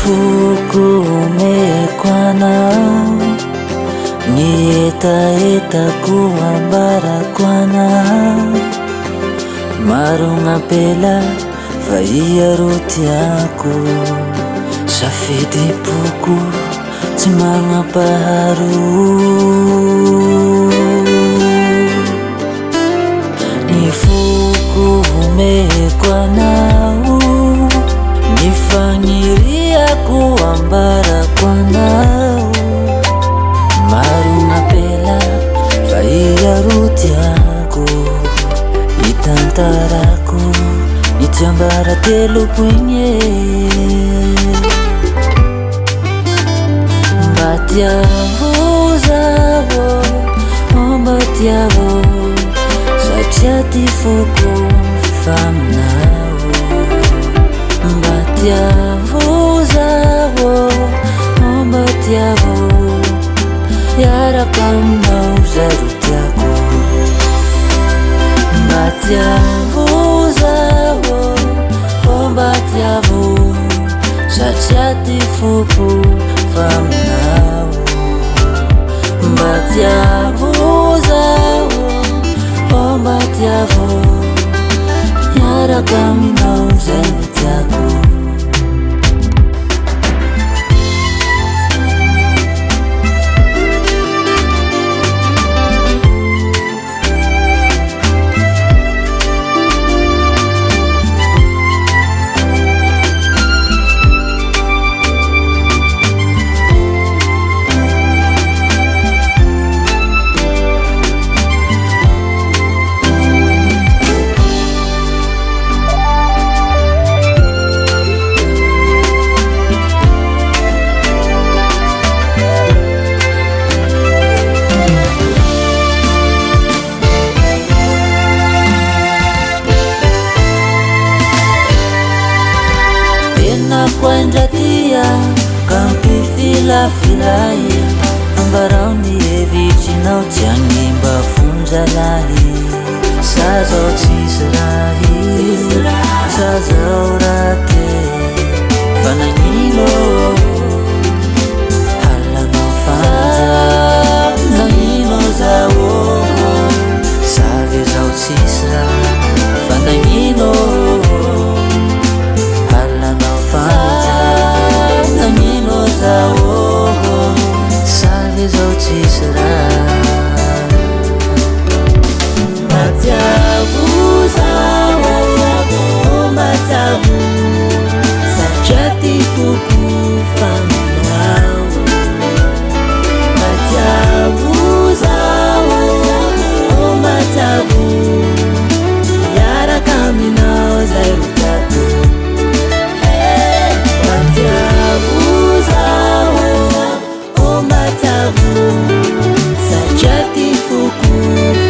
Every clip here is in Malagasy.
foko mekwanao, ny etaetako ambarako anao. Maro gn'apela fa iaro tiako, safidipoko tsy magnapaharo. Ny foko omeko anao, ny fagniriako ambarako anao. Maro gn'apela fa iaro tiako, itantarako ny tiambara teloko igny e. Mba tiavo zaho, mba tiavo, satria ty foko fa aminao. Mba tiavo zaho, mba tiavo, iaraka aminao zay ro tiako. Mba tiavo zaho, mba tiavo, satria ty foko fa aminao. Mba tiavo zaho, mba tiavo, iaraka aminao zay ro tiako. Kuandratia kampi filafilai, ambarao ny hevitrinao tsy hanimba fonjalahy. Sazao tsisy rahy, sazao raty, fa nagnino halanao fanja, nagnino zao savy zao tsisy rahy, fa nagnino halanao fanja, nagnino zao savy zao tsisy raha. Mba tiavo zaho, mba tiavo, satria ty foko fa aminao. Mba tiavo zaho, mba tiavo, iaraka aminao zay ro tiako. Mba tiavo zaho, mba tiavo, satria ty foko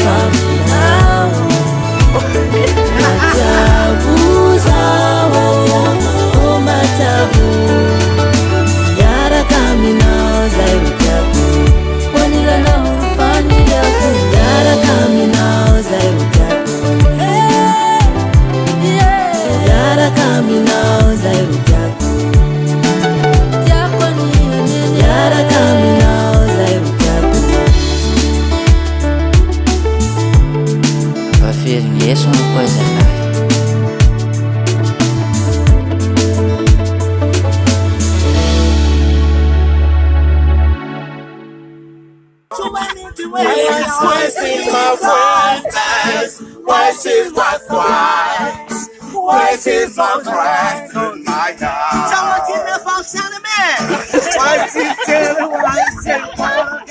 fa aminao. Mba tiavo zaho, mba tiavo, iaraka aminao zay ro tiako. Wanilanao ro faniriako, iaraka aminao zay ro tiako. Iaraka aminao zay ro tiako. Iaraka aminao zay ro tiako. Fa feligneso mo koa zalahy. Wasting my friends, wasting my twice, wasting my friends.